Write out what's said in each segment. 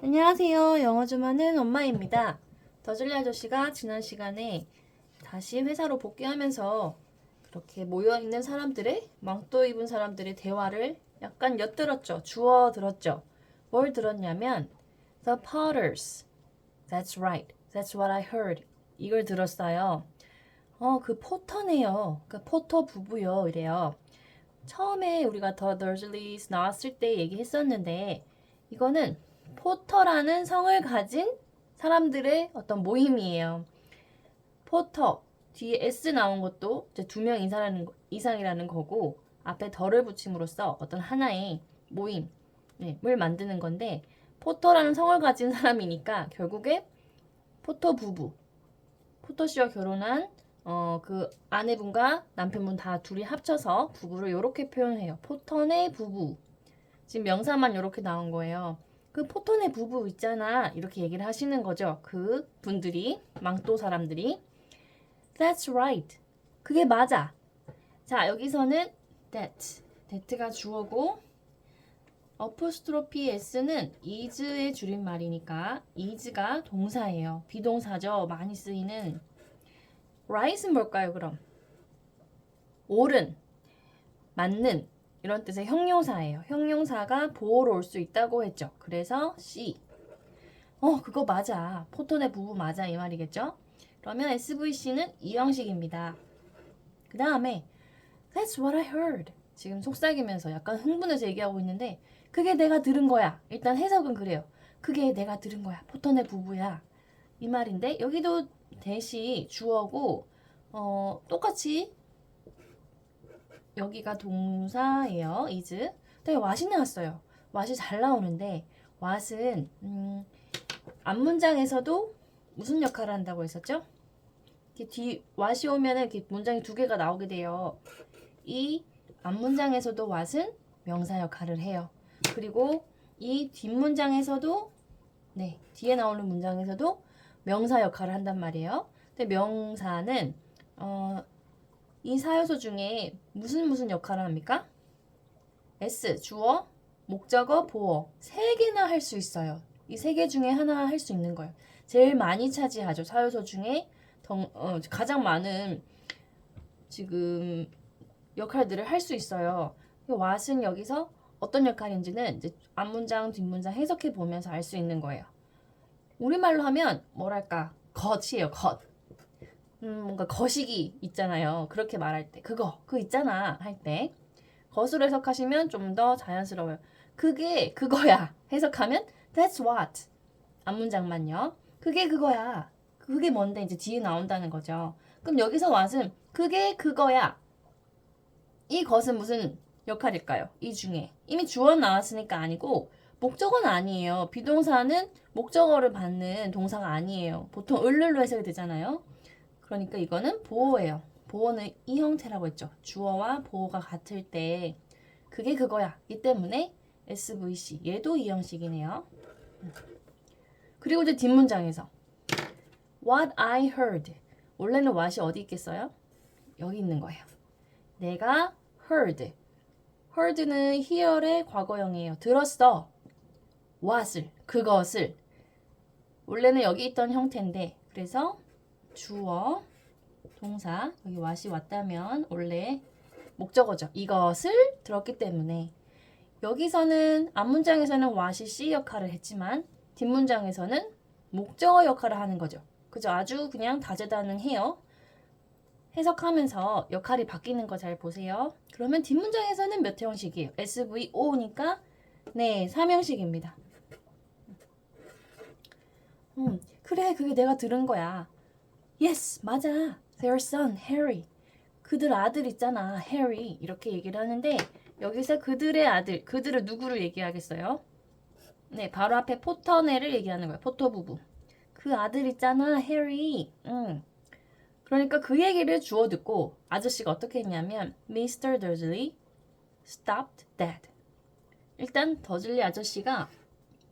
안녕하세요. 영어 좀 하는 엄마입니다. 더즐리 아저씨가 지난 시간에 다시 회사로 복귀하면서 그렇게 모여있는 사람들의 망토 입은 사람들의 대화를 약간 엿들었죠. 주워 들었죠. 뭘 들었냐면 The Potters. That's right. That's what I heard. 이걸 들었어요. 그 포터네요. 그 포터 부부요. 이래요. 처음에 우리가 더 더즐리스 나왔을 때 얘기했었는데 이거는 포터라는 성을 가진 사람들의 어떤 모임이에요. 포터 뒤에 S 나온 것도 이제 2명 이상이라는 거고 앞에 더를 붙임으로써 어떤 하나의 모임을 만드는 건데 포터라는 성을 가진 사람이니까 결국에 포터 부부 포터 씨와 결혼한 그 아내분과 남편분 다 둘이 합쳐서 부부를 이렇게 표현해요. 포터네 부부. 지금 명사만 이렇게 나온 거예요. 그 포터네 부부 있잖아. 이렇게 얘기를 하시는 거죠. 그 분들이, 망토 사람들이. That's right. 그게 맞아. 자, 여기서는 that가 주어고 어포스트로피 s는 is의 줄임말이니까 is가 동사예요. 비동사죠. 많이 쓰이는. right은 뭘까요, 그럼? 옳은, 맞는 이런 뜻의 형용사예요. 형용사가 보호로 올 수 있다고 했죠. 그래서 C. 그거 맞아. 포톤의 부부 맞아 이 말이겠죠? 그러면 SVC는 이 형식입니다. 그 다음에 That's what I heard. 지금 속삭이면서 약간 흥분해서 얘기하고 있는데 그게 내가 들은 거야. 일단 해석은 그래요. 그게 내가 들은 거야. 포톤의 부부야. 이 말인데 여기도 대시 주어고 똑같이 여기가 동사예요. is. 근데 what이 나왔어요. what이 잘 나오는데 what은 앞문장에서도 무슨 역할을 한다고 했었죠? 이렇게 what이 오면은 이렇게 문장이 두 개가 나오게 돼요. 이 앞문장에서도 what은 명사 역할을 해요. 그리고 이 뒷문장에서도 뒤에 나오는 문장에서도 명사 역할을 한단 말이에요. 근데 명사는 이 사요소 중에 무슨 역할을 합니까? S, 주어, 목적어, 보어. 세 개나 할 수 있어요. 이 세 개 중에 하나 할 수 있는 거예요. 제일 많이 차지하죠. 사요소 중에 가장 많은 지금 역할들을 할 수 있어요. what은 여기서 어떤 역할인지는 이제 앞문장, 뒷문장 해석해 보면서 알 수 있는 거예요. 우리말로 하면 뭐랄까 겉이에요. 겉. 뭔가 거시기 있잖아요. 그렇게 말할 때 그거 있잖아 할 때 겉으로 해석하시면 좀 더 자연스러워요. 그게 그거야 해석하면 That's what 앞문장만요. 그게 그거야. 그게 뭔데 이제 뒤에 나온다는 거죠. 그럼 여기서 what은 그게 그거야. 이 것은 무슨 역할일까요? 이 중에 이미 주어 나왔으니까 아니고 목적어는 아니에요. 비동사는 목적어를 받는 동사가 아니에요. 보통 을를로 해석이 되잖아요. 그러니까 이거는 보어예요. 보어는 이 형태라고 했죠. 주어와 보어가 같을 때 그게 그거야. 이 때문에 SVC 얘도 이 형식이네요. 그리고 이제 뒷문장에서 What I heard 원래는 what이 어디 있겠어요? 여기 있는 거예요. 내가 heard heard는 hear의 과거형이에요. 들었어. what을 그것을 원래는 여기 있던 형태인데 그래서 주어 동사 여기 what이 왔다면 원래 목적어죠. 이것을 들었기 때문에 여기서는 앞문장에서는 what이 C 역할을 했지만 뒷문장에서는 목적어 역할을 하는 거죠. 그죠? 아주 그냥 다재다능해요. 해석하면서 역할이 바뀌는 거 잘 보세요. 그러면 뒷문장에서는 몇 형식이에요? SVO니까 네, 3형식입니다. 그래, 그게 내가 들은 거야. Yes, 맞아. Their son, Harry. 그들 아들 있잖아, Harry. 이렇게 얘기를 하는데 여기서 그들의 아들, 그들을 누구를 얘기하겠어요? 네, 바로 앞에 포터네를 얘기하는 거예요. 포터 부부. 그 아들 있잖아, Harry. 그러니까 그 얘기를 주워 듣고 아저씨가 어떻게 했냐면 Mr. Dursley stopped dead. 일단 더즐리 아저씨가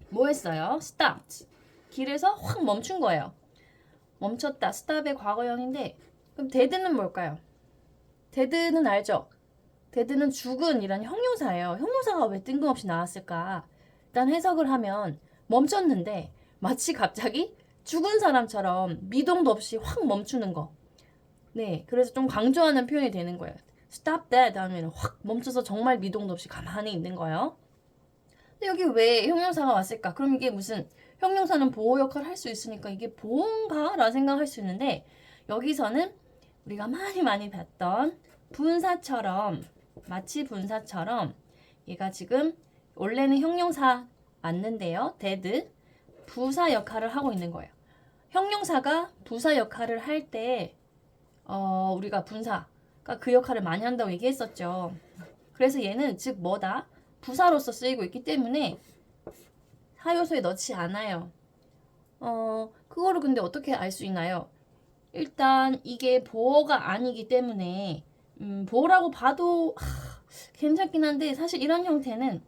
뭐 했어요? stopped. 길에서 확 멈춘 거예요. 멈췄다. stop의 과거형인데 그럼 dead는 뭘까요? dead는 알죠? dead는 죽은 이란 형용사예요. 형용사가 왜 뜬금없이 나왔을까? 일단 해석을 하면 멈췄는데 마치 갑자기 죽은 사람처럼 미동도 없이 확 멈추는 거. 네, 그래서 좀 강조하는 표현이 되는 거예요. Stop that 하면 확 멈춰서 정말 미동도 없이 가만히 있는 거예요. 근데 여기 왜 형용사가 왔을까? 그럼 이게 무슨 형용사는 보호 역할을 할 수 있으니까 이게 보호인가? 라는 생각할 수 있는데 여기서는 우리가 많이 봤던 분사처럼 마치 분사처럼 얘가 지금 원래는 형용사 맞는데요. did 부사 역할을 하고 있는 거예요. 형용사가 부사 역할을 할 때 우리가 분사가 그 역할을 많이 한다고 얘기했었죠. 그래서 얘는 즉 뭐다? 부사로서 쓰이고 있기 때문에 하요소에 넣지 않아요. 그거를 근데 어떻게 알 수 있나요? 일단 이게 보어가 아니기 때문에 보어라고 봐도 괜찮긴 한데 사실 이런 형태는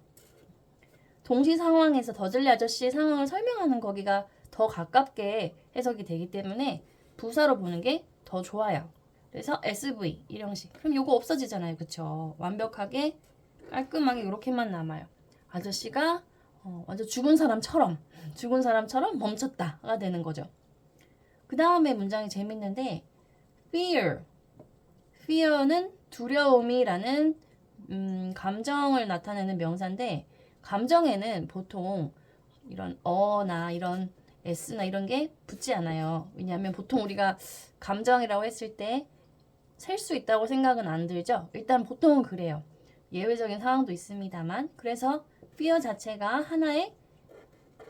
동시 상황에서 더즐리 아저씨의 상황을 설명하는 거기가 더 가깝게 해석이 되기 때문에 부사로 보는 게 더 좋아요. 그래서 SV 이 형식. 그럼 요거 없어지잖아요. 그쵸? 완벽하게 깔끔하게 이렇게만 남아요. 아저씨가 완전 죽은 사람처럼 멈췄다가 되는 거죠. 그 다음에 문장이 재밌는데 fear는 두려움이라는 감정을 나타내는 명사인데 감정에는 보통 이런 어나 이런 s나 이런 게 붙지 않아요. 왜냐하면 보통 우리가 감정이라고 했을 때 셀 수 있다고 생각은 안 들죠. 일단 보통은 그래요. 예외적인 상황도 있습니다만 그래서 fear 자체가 하나의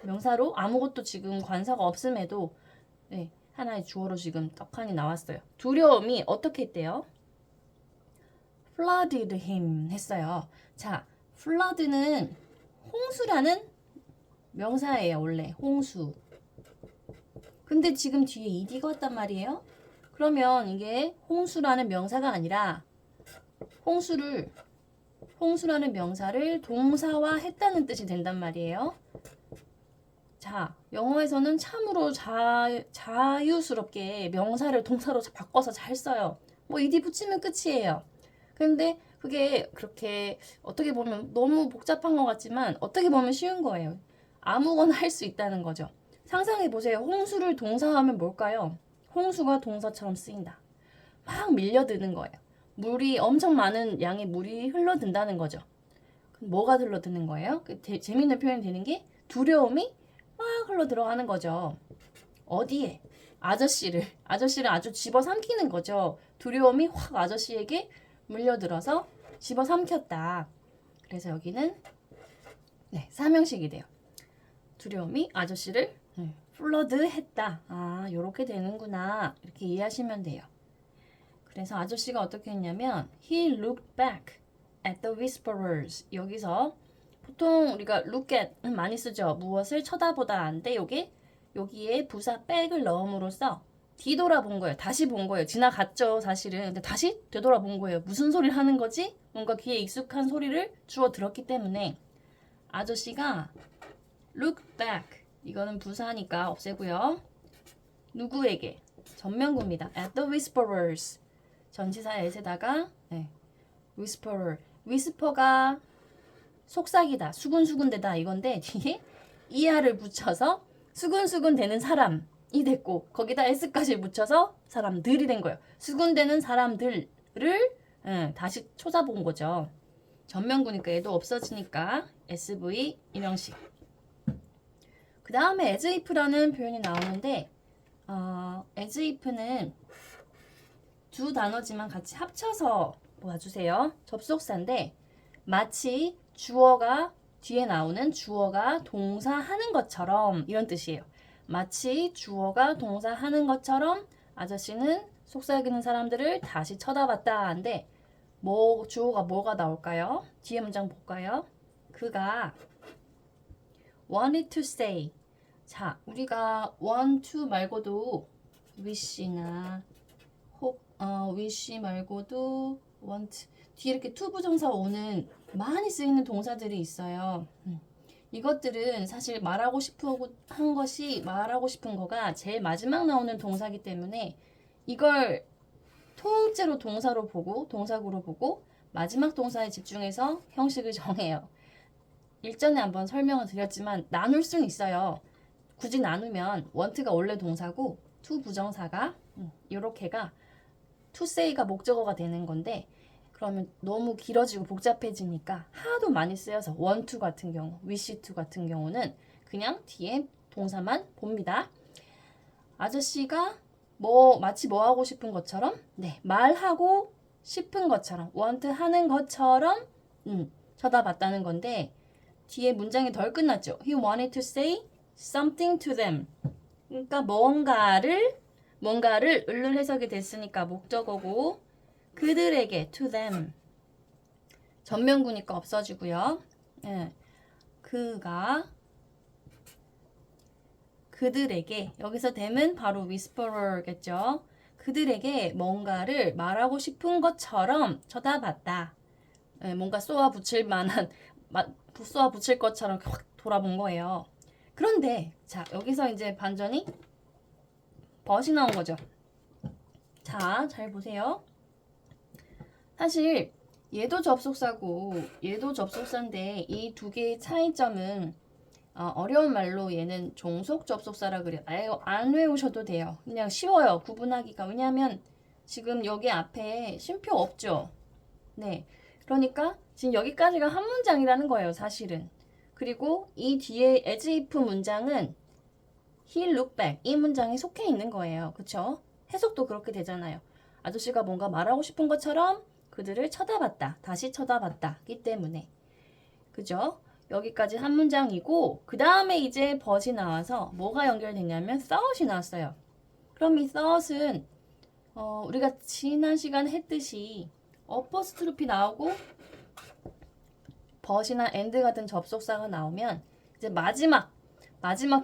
명사로 아무것도 지금 관사가 없음에도 네, 하나의 주어로 지금 떡하니 나왔어요. 두려움이 어떻게 했대요? flooded him 했어요. 자, flood는 홍수라는 명사예요. 원래 홍수. 근데 지금 뒤에 ed가 왔단 말이에요. 그러면 이게 홍수라는 명사가 아니라 홍수라는 명사를 동사화했다는 뜻이 된단 말이에요. 자, 영어에서는 참으로 자유스럽게 명사를 동사로 바꿔서 잘 써요. 뭐 ed 붙이면 끝이에요. 근데 그게 그렇게 어떻게 보면 너무 복잡한 것 같지만 어떻게 보면 쉬운 거예요. 아무거나 할 수 있다는 거죠. 상상해 보세요. 홍수를 동사하면 뭘까요? 홍수가 동사처럼 쓰인다. 막 밀려드는 거예요. 물이 엄청 많은 양의 물이 흘러든다는 거죠. 그럼 뭐가 흘러드는 거예요? 재밌는 표현이 되는 게 두려움이 막 흘러 들어가는 거죠. 어디에? 아저씨를 아주 집어삼키는 거죠. 두려움이 확 아저씨에게 물려들어서 집어삼켰다. 그래서 여기는 네, 사명식이 돼요. 두려움이 아저씨를 플러드 했다. 아, 요렇게 되는구나. 이렇게 이해하시면 돼요. 그래서 아저씨가 어떻게 했냐면 He looked back at the whisperers. 여기서 보통 우리가 look at는 많이 쓰죠. 무엇을 쳐다보다인데 여기에 부사 back을 넣음으로써 뒤돌아본 거예요. 다시 본 거예요. 지나갔죠, 사실은. 근데 다시 되돌아본 거예요. 무슨 소리를 하는 거지? 뭔가 귀에 익숙한 소리를 주워 들었기 때문에 아저씨가 look back 이거는 부사니까 없애고요. 누구에게? 전명구입니다. At the whisperers. 전치사 at에다가 whisper가 속삭이다, 수군수군대다 이건데 뒤에 er를 붙여서 수군수군 되는 사람이 됐고 거기다 s까지 붙여서 사람들이 된 거예요. 수군대는 사람들을 다시 쳐다본 거죠. 전명구니까 얘도 없어지니까 SV 일형식. 그 다음에 as if라는 표현이 나오는데 as if는 두 단어지만 같이 합쳐서 모아주세요. 접속사인데 마치 주어가 뒤에 나오는 주어가 동사하는 것처럼 이런 뜻이에요. 마치 주어가 동사하는 것처럼 아저씨는 속삭이는 사람들을 다시 쳐다봤다 하는데 주어가 뭐가 나올까요? 뒤에 문장 볼까요? 그가 wanted to say. 자, 우리가 want to 말고도 wish나 wish 말고도 want 뒤에 이렇게 to 부정사 오는 많이 쓰이는 동사들이 있어요. 이것들은 사실 말하고 싶은 거가 제일 마지막 나오는 동사기 때문에 이걸 통째로 동사로 보고 동사구로 보고 마지막 동사에 집중해서 형식을 정해요. 일전에 한번 설명을 드렸지만 나눌 수는 있어요. 굳이 나누면 want가 원래 동사고 to 부정사가 요렇게가 to say가 목적어가 되는 건데 그러면 너무 길어지고 복잡해지니까 하도 많이 쓰여서 want to 같은 경우, wish to 같은 경우는 그냥 뒤에 동사만 봅니다. 아저씨가 마치 뭐 하고 싶은 것처럼 말하고 싶은 것처럼 want 하는 것처럼 쳐다봤다는 건데 뒤에 문장이 덜 끝났죠. He wanted to say something to them. 그러니까 뭔가를 을를 해석이 됐으니까 목적어고 그들에게 to them 전면구니까 없어지고요. 예. 그가 그들에게 여기서 them은 바로 whisperer겠죠. 그들에게 뭔가를 말하고 싶은 것처럼 쳐다봤다. 예, 뭔가 쏘아 붙일 만한 쏘아 붙일 것처럼 확 돌아본 거예요. 그런데 자 여기서 이제 반전이 벗이 나온 거죠. 자, 잘 보세요. 사실 얘도 접속사고 얘도 접속사인데 이 두 개의 차이점은 어려운 말로 얘는 종속 접속사라 그래요. 아예 안 외우셔도 돼요. 그냥 쉬워요. 구분하기가. 왜냐하면 지금 여기 앞에 쉼표 없죠. 네. 그러니까 지금 여기까지가 한 문장이라는 거예요. 사실은. 그리고 이 뒤에 as if 문장은 he look back 이 문장에 속해 있는 거예요. 그쵸? 해석도 그렇게 되잖아요. 아저씨가 뭔가 말하고 싶은 것처럼 그들을 쳐다봤다. 다시 쳐다봤다.기 때문에. 그죠? 여기까지 한 문장이고 그 다음에 이제 벗이 나와서 뭐가 연결되냐면 thought이 나왔어요. 그럼 이 thought은 우리가 지난 시간에 했듯이 어퍼스트로피 나오고 벗이나 and 같은 접속사가 나오면 이제 마지막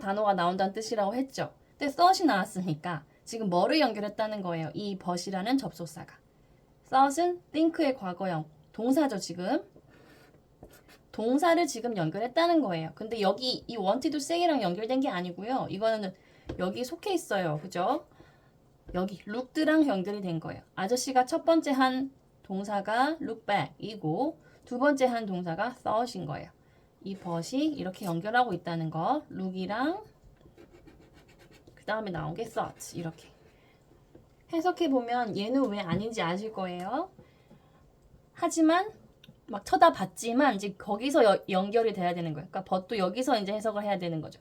단어가 나온다는 뜻이라고 했죠. 근데 thought이 나왔으니까 지금 뭐를 연결했다는 거예요. 이 벗이라는 접속사가. thought은 think의 과거형 동사죠. 지금 동사를 지금 연결했다는 거예요. 근데 여기 이 wanted to say랑 연결된 게 아니고요. 이거는 여기 속해 있어요. 그죠? 여기 looked랑 연결이 된 거예요. 아저씨가 첫 번째 한 동사가 look back이고 두 번째 한 동사가 thought인 거예요. 이 벗이 이렇게 연결하고 있다는 거. look이랑 그 다음에 나온 게 thought 이렇게 해석해보면 얘는 왜 아닌지 아실 거예요. 하지만 막 쳐다봤지만 이제 거기서 연결이 돼야 되는 거예요. 그러니까 벗도 여기서 이제 해석을 해야 되는 거죠.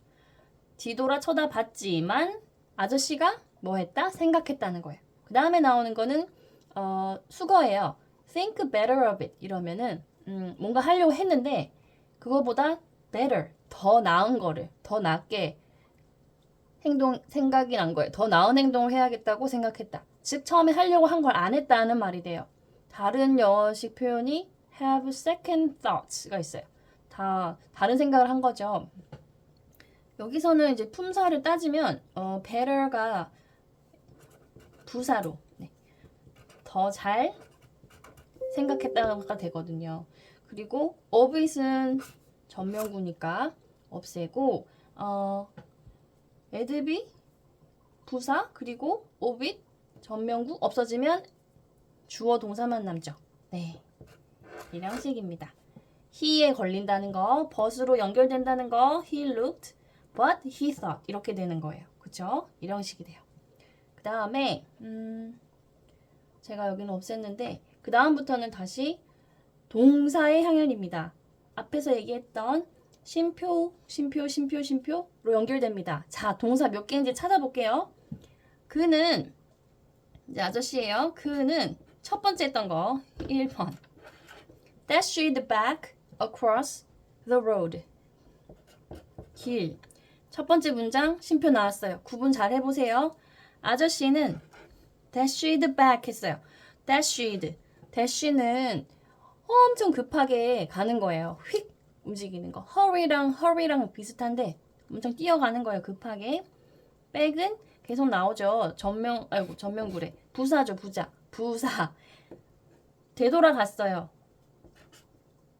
뒤돌아 쳐다봤지만 아저씨가 뭐 했다? 생각했다는 거예요. 그 다음에 나오는 거는 수거예요. think better of it 이러면은 뭔가 하려고 했는데 그거보다 better 더 나은 거를 더 낫게 생각이 난 거예요. 더 나은 행동을 해야겠다고 생각했다. 즉 처음에 하려고 한 걸 안 했다는 말이 돼요. 다른 영어식 표현이 have second thoughts가 있어요. 다른 생각을 한 거죠. 여기서는 이제 품사를 따지면 better가 부사로 더 잘 생각했다가 되거든요. 그리고 of it은 전면구니까 없애고 adb 부사 그리고 of it 전면구 없어지면 주어 동사만 남죠. 네. 이런 식입니다. he에 걸린다는 거, but으로 연결된다는 거, he looked, but he thought 이렇게 되는 거예요. 그쵸? 이런 식이 돼요. 그 다음에 제가 여기는 없앴는데 그 다음부터는 다시 동사의 향연입니다. 앞에서 얘기했던 쉼표로 연결됩니다. 자, 동사 몇 개인지 찾아볼게요. 그는 이제 아저씨예요. 그는 첫 번째 했던 거 1번 dashed back across the road. 길. 첫 번째 문장 쉼표 나왔어요. 구분 잘 해보세요. 아저씨는 dashed back 했어요. dash는 엄청 급하게 가는 거예요. 휙 움직이는 거. hurry랑 비슷한데 엄청 뛰어가는 거예요. 급하게. back은 계속 나오죠. 전면구래. 부사죠. 부사. 되돌아갔어요.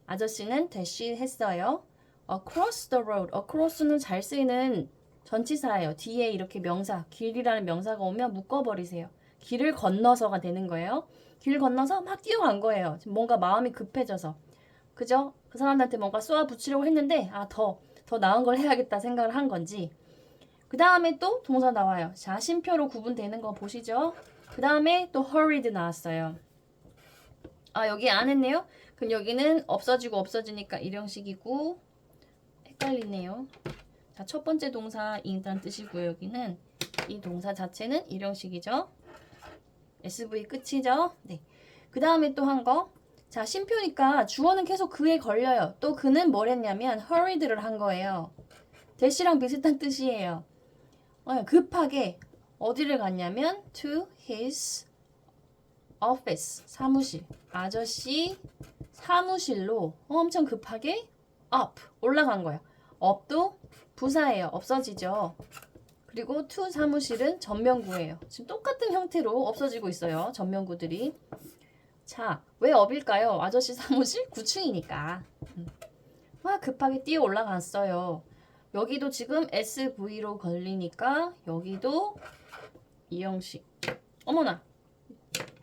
아저씨는 dash 했어요. across the road. across는 잘 쓰이는 전치사예요. 뒤에 이렇게 명사, 길이라는 명사가 오면 묶어버리세요. 길을 건너서가 되는 거예요. 길 건너서 막 뛰어간 거예요. 뭔가 마음이 급해져서. 그죠? 그 사람한테 뭔가 쏘아 붙이려고 했는데 더 나은 걸 해야겠다 생각을 한 건지. 그 다음에 또 동사 나와요. 자, 쉼표로 구분되는 거 보시죠. 그 다음에 또 hurried 나왔어요. 아, 여기 안 했네요. 그럼 여기는 없어지고 없어지니까 일형식이고 헷갈리네요. 자, 첫 번째 동사 인다는 뜻이고요. 여기는 이 동사 자체는 일형식이죠. SV 끝이죠. 네. 그 다음에 또 한 거. 자, 쉼표니까 주어는 계속 그에 걸려요. 또 그는 뭘 했냐면 hurried를 한 거예요. 대시랑 비슷한 뜻이에요. 급하게 어디를 갔냐면 to his office, 사무실. 아저씨 사무실로 엄청 급하게 up, 올라간 거예요. up도 부사예요. 없어지죠. 그리고 to 사무실은 전면구예요. 지금 똑같은 형태로 없어지고 있어요. 전면구들이. 자, 왜 up일까요? 아저씨 사무실 9층이니까. 막 급하게 뛰어 올라갔어요. 여기도 지금 SV로 걸리니까 여기도 이 형식. 어머나.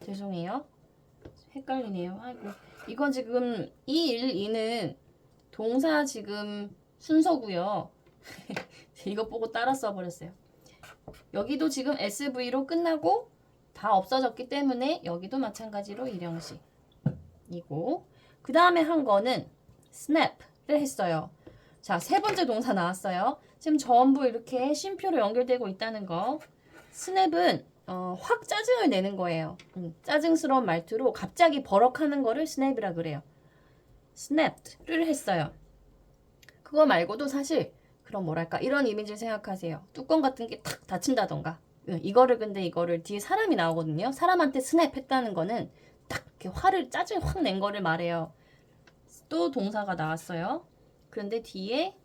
죄송해요. 헷갈리네요. 아이고. 이건 지금 212는 동사 지금 순서고요. 이것 보고 따라 써버렸어요. 여기도 지금 SV로 끝나고 다 없어졌기 때문에 여기도 마찬가지로 일형식이고 그 다음에 한 거는 snap를 했어요. 자, 세 번째 동사 나왔어요. 지금 전부 이렇게 쉼표로 연결되고 있다는 거. snap은 확 짜증을 내는 거예요. 짜증스러운 말투로 갑자기 버럭하는 거를 snap이라 그래요. snapped를 했어요. 그거 말고도 사실 그런 뭐랄까 이런 이미지를 생각하세요. 뚜껑 같은 게 탁 닫힌다던가. 근데 이거를 뒤에 사람이 나오거든요. 사람한테 스냅 했다는 거는 딱 이렇게 화를 짜증 확 낸 거를 말해요. 또 동사가 나왔어요. 그런데 뒤에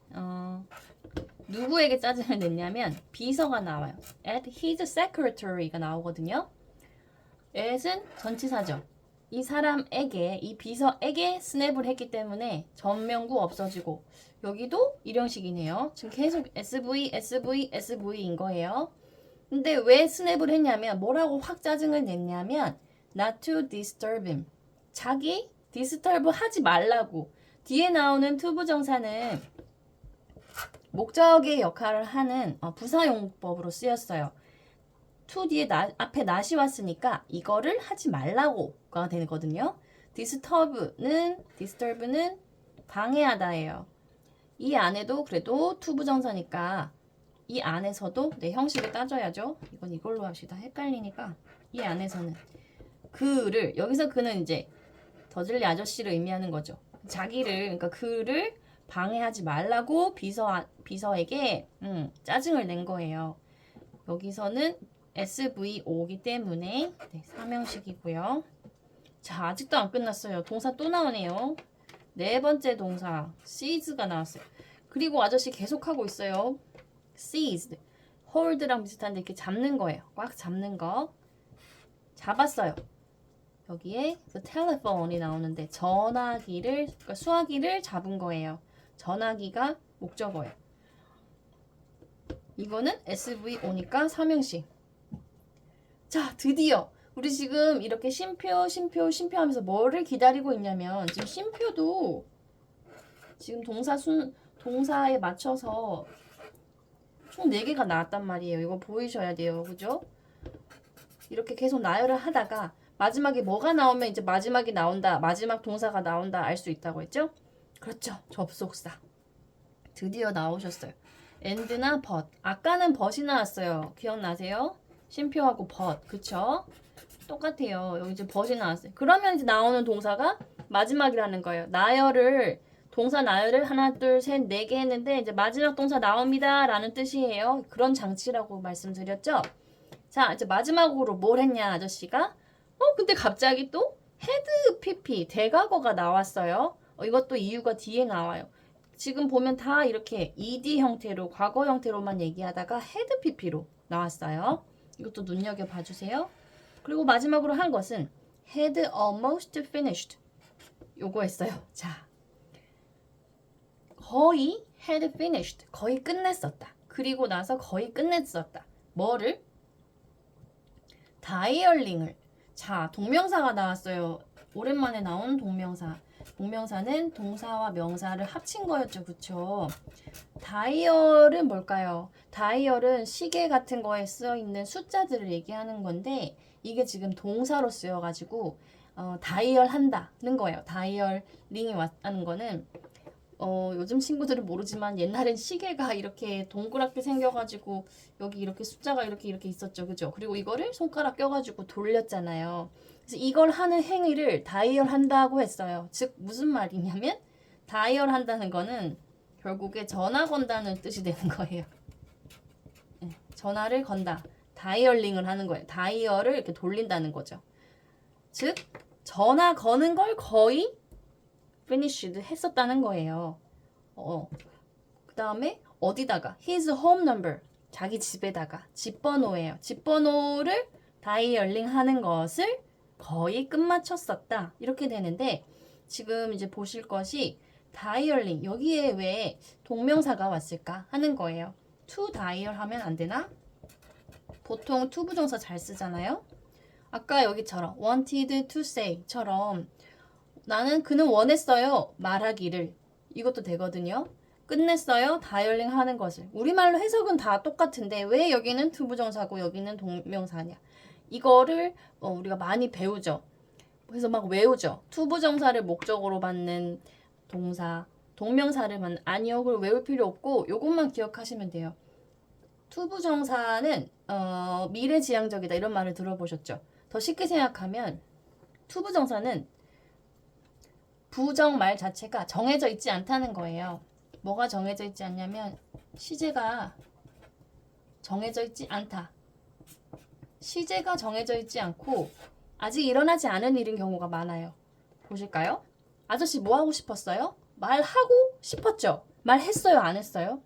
누구에게 짜증을 냈냐면 비서가 나와요. At his secretary가 나오거든요. at은 전치사죠. 이 사람에게, 이 비서에게 스냅을 했기 때문에 전면구 없어지고 여기도 일형식이네요. 지금 계속 SV인 거예요. 근데 왜 스냅을 했냐면 뭐라고 확 짜증을 냈냐면 not to disturb him. 자기 disturb 하지 말라고. 뒤에 나오는 to 부정사는 목적의 역할을 하는 부사용법으로 쓰였어요. to 뒤에 앞에 not이 왔으니까 이거를 하지 말라고가 되거든요. disturb는 방해하다예요. 이 안에도 그래도 to 부정사니까 이 안에서도 내 형식을 따져야죠. 이건 이걸로 합시다. 헷갈리니까 이 안에서는 그를 여기서 그는 이제 더즐리 아저씨를 의미하는 거죠. 자기를 그러니까 그를 방해하지 말라고 비서에게 짜증을 낸 거예요. 여기서는 SVO이기 때문에 네, 삼형식이고요. 자, 아직도 안 끝났어요. 동사 또 나오네요. 네 번째 동사 seize가 나왔어요. 그리고 아저씨 계속하고 있어요. seized, hold랑 비슷한데 이렇게 잡는 거예요. 꽉 잡는 거. 잡았어요. 여기에 the telephone이 나오는데 전화기를, 그러니까 수화기를 잡은 거예요. 전화기가 목적어예요. 이거는 SVO니까 삼형식. 자, 드디어 우리 지금 이렇게 쉼표 하면서 뭐를 기다리고 있냐면 지금 쉼표도 지금 동사에 맞춰서 총 4개가 나왔단 말이에요. 이거 보이셔야 돼요. 그죠? 이렇게 계속 나열을 하다가 마지막에 뭐가 나오면 이제 마지막이 나온다. 마지막 동사가 나온다. 알 수 있다고 했죠? 그렇죠. 접속사. 드디어 나오셨어요. and나 but. 아까는 but이 나왔어요. 기억나세요? 쉼표하고 but. 그쵸? 똑같아요. 여기 이제 but이 나왔어요. 그러면 이제 나오는 동사가 마지막이라는 거예요. 동사 나열을 하나, 둘, 셋, 4개 했는데 이제 마지막 동사 나옵니다. 라는 뜻이에요. 그런 장치라고 말씀드렸죠? 자, 이제 마지막으로 뭘 했냐, 아저씨가? 근데 갑자기 또 헤드 PP, 대과거가 나왔어요. 이것도 이유가 뒤에 나와요. 지금 보면 다 이렇게 ED 형태로, 과거 형태로만 얘기하다가 헤드 PP로 나왔어요. 이것도 눈여겨봐 주세요. 그리고 마지막으로 한 것은 had almost finished. 요거 했어요. 자, 거의 had finished. 거의 끝냈었다. 그리고 나서 거의 끝냈었다. 뭐를? 다이얼링을. 자, 동명사가 나왔어요. 오랜만에 나온 동명사. 동명사는 동사와 명사를 합친 거였죠. 그쵸? 다이얼은 뭘까요? 다이얼은 시계 같은 거에 쓰여 있는 숫자들을 얘기하는 건데 이게 지금 동사로 쓰여가지고 다이얼 한다는 거예요. 다이얼링이 왔다는 거는 요즘 친구들은 모르지만 옛날엔 시계가 이렇게 동그랗게 생겨가지고 여기 이렇게 숫자가 이렇게 있었죠. 그죠? 그리고 이거를 손가락 껴가지고 돌렸잖아요. 그래서 이걸 하는 행위를 다이얼 한다고 했어요. 즉 무슨 말이냐면 다이얼 한다는 거는 결국에 전화 건다는 뜻이 되는 거예요. 전화를 건다. 다이얼링을 하는 거예요. 다이얼을 이렇게 돌린다는 거죠. 즉 전화 거는 걸 거의 finished 했었다는 거예요. 그 다음에 어디다가 his home number 자기 집에다가 집 번호예요. 집 번호를 다이얼링 하는 것을 거의 끝마쳤었다. 이렇게 되는데 지금 이제 보실 것이 다이얼링 여기에 왜 동명사가 왔을까 하는 거예요. to dial 하면 안 되나? 보통 to 부정사 잘 쓰잖아요. 아까 여기처럼 wanted to say처럼 나는 그는 원했어요. 말하기를. 이것도 되거든요. 끝냈어요. 다이얼링 하는 것을. 우리말로 해석은 다 똑같은데 왜 여기는 투부정사고 여기는 동명사냐. 이거를 우리가 많이 배우죠. 그래서 막 외우죠. 투부정사를 목적으로 받는 동사, 동명사를 받는 아니요. 그걸 외울 필요 없고 요것만 기억하시면 돼요. 투부정사는 미래지향적이다 이런 말을 들어보셨죠. 더 쉽게 생각하면 투부정사는 부정말 자체가 정해져 있지 않다는 거예요. 뭐가 정해져 있지 않냐면 시제가 정해져 있지 않다. 시제가 정해져 있지 않고 아직 일어나지 않은 일인 경우가 많아요. 보실까요? 아저씨 뭐 하고 싶었어요? 말하고 싶었죠? 말했어요? 안 했어요?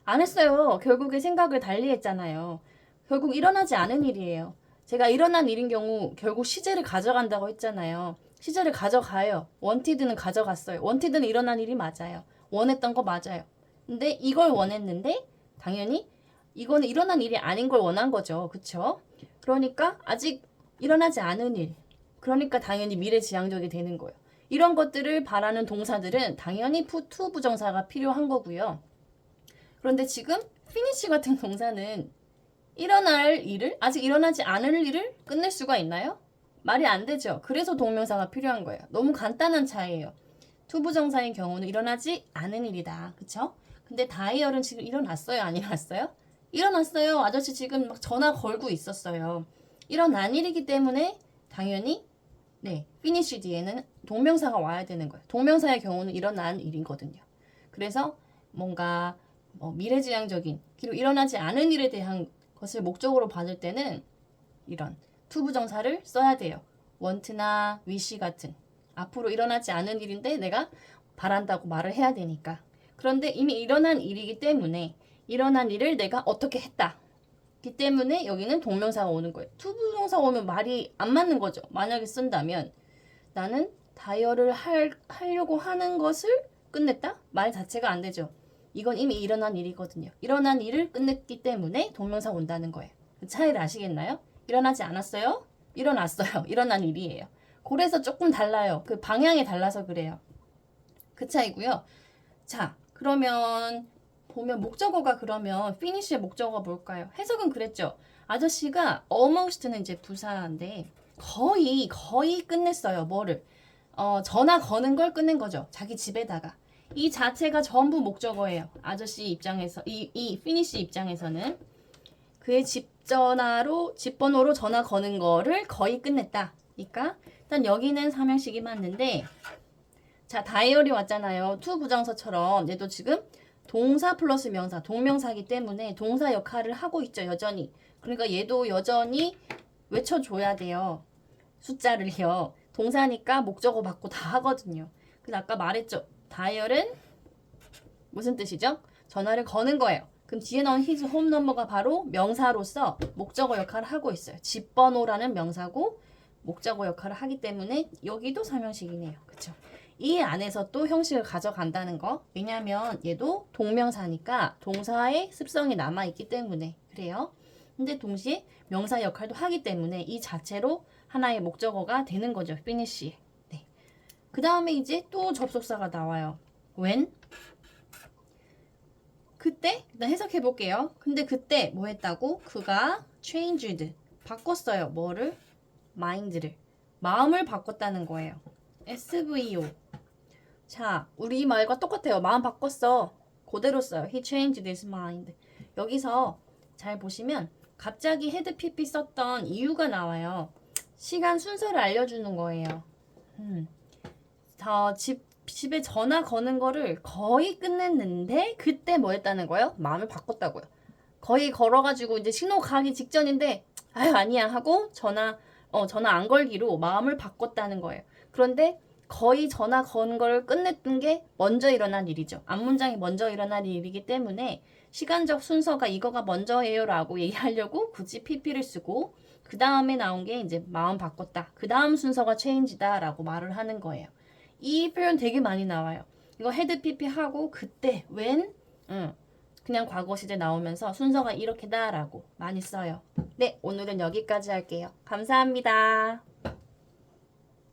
안 했어요. 결국에 생각을 달리 했잖아요. 결국 일어나지 않은 일이에요. 제가 일어난 일인 경우 결국 시제를 가져간다고 했잖아요. 시제를 가져가요. 원티드는 가져갔어요. 원티드는 일어난 일이 맞아요. 원했던 거 맞아요. 근데 이걸 원했는데 당연히 이거는 일어난 일이 아닌 걸 원한 거죠. 그쵸? 그러니까 아직 일어나지 않은 일. 그러니까 당연히 미래지향적이 되는 거예요. 이런 것들을 바라는 동사들은 당연히 to 부정사가 필요한 거고요. 그런데 지금 finish 같은 동사는 일어날 일을 아직 일어나지 않을 일을 끝낼 수가 있나요? 말이 안 되죠. 그래서 동명사가 필요한 거예요. 너무 간단한 차이예요. 투부정사인 경우는 일어나지 않은 일이다. 그쵸? 근데 다이얼은 지금 일어났어요? 안 일어났어요? 일어났어요. 아저씨 지금 막 전화 걸고 있었어요. 일어난 일이기 때문에 당연히 finish 뒤에는 동명사가 와야 되는 거예요. 동명사의 경우는 일어난 일이거든요. 그래서 뭔가 미래지향적인 그리고 일어나지 않은 일에 대한 것을 목적으로 받을 때는 이런 투부정사를 써야 돼요. want나 wish 같은 앞으로 일어나지 않은 일인데 내가 바란다고 말을 해야 되니까. 그런데 이미 일어난 일이기 때문에 일어난 일을 내가 어떻게 했다. 기 때문에 여기는 동명사가 오는 거예요. 투부정사 오면 말이 안 맞는 거죠. 만약에 쓴다면 나는 다이얼을 하려고 하는 것을 끝냈다? 말 자체가 안 되죠. 이건 이미 일어난 일이거든요. 일어난 일을 끝냈기 때문에 동명사 온다는 거예요. 그 차이를 아시겠나요? 일어나지 않았어요? 일어났어요. 일어난 일이에요. 그래서 조금 달라요. 그 방향이 달라서 그래요. 그 차이고요. 자, 그러면 보면 목적어가 그러면 finish의 목적어가 뭘까요? 해석은 그랬죠. 아저씨가 almost는 이제 부사인데 거의 끝냈어요. 뭐를? 전화 거는 걸 끝낸 거죠. 자기 집에다가. 이 자체가 전부 목적어예요. 아저씨 입장에서 이 finish 입장에서는 그의 집 번호로 전화 거는 거를 거의 끝냈다. 그러니까 일단 여기는 삼형식이 맞는데 자 다이얼이 왔잖아요. to 부정사처럼 얘도 지금 동사 플러스 명사, 동명사기 때문에 동사 역할을 하고 있죠. 여전히. 그러니까 얘도 여전히 외쳐줘야 돼요. 숫자를요. 동사니까 목적어 받고 다 하거든요. 그래서 아까 말했죠. 다이얼은 무슨 뜻이죠? 전화를 거는 거예요. 그럼 뒤에 나온 his home number가 바로 명사로서 목적어 역할을 하고 있어요. 집 번호라는 명사고 목적어 역할을 하기 때문에 여기도 삼형식이네요. 그쵸? 이 안에서 또 형식을 가져간다는 거. 왜냐면 얘도 동명사니까 동사의 습성이 남아있기 때문에 그래요. 근데 동시에 명사 역할도 하기 때문에 이 자체로 하나의 목적어가 되는 거죠. finish. 네. 그 다음에 이제 또 접속사가 나와요. when. 그때 일단 해석해 볼게요. 근데 그때 뭐 했다고? 그가 changed. 바꿨어요. 뭐를? mind를. 마음을 바꿨다는 거예요. SVO. 자, 우리 이 말과 똑같아요. 마음 바꿨어. 그대로 써요. He changed his mind. 여기서 잘 보시면 갑자기 헤드 PP 썼던 이유가 나와요. 시간 순서를 알려주는 거예요. 집에 전화 거는 거를 거의 끝냈는데 그때 뭐 했다는 거예요? 마음을 바꿨다고요. 거의 걸어가지고 이제 신호 가기 직전인데 아유 아니야 하고 전화 안 걸기로 마음을 바꿨다는 거예요. 그런데 거의 전화 건 걸 끝냈던 게 먼저 일어난 일이죠. 앞문장이 먼저 일어난 일이기 때문에 시간적 순서가 이거가 먼저예요 라고 얘기하려고 굳이 PP를 쓰고 그 다음에 나온 게 이제 마음 바꿨다. 그 다음 순서가 change다 라고 말을 하는 거예요. 이 표현 되게 많이 나와요. 이거 헤드 PP 하고 그때 when 그냥 과거 시제 나오면서 순서가 이렇게다 라고 많이 써요. 네, 오늘은 여기까지 할게요. 감사합니다.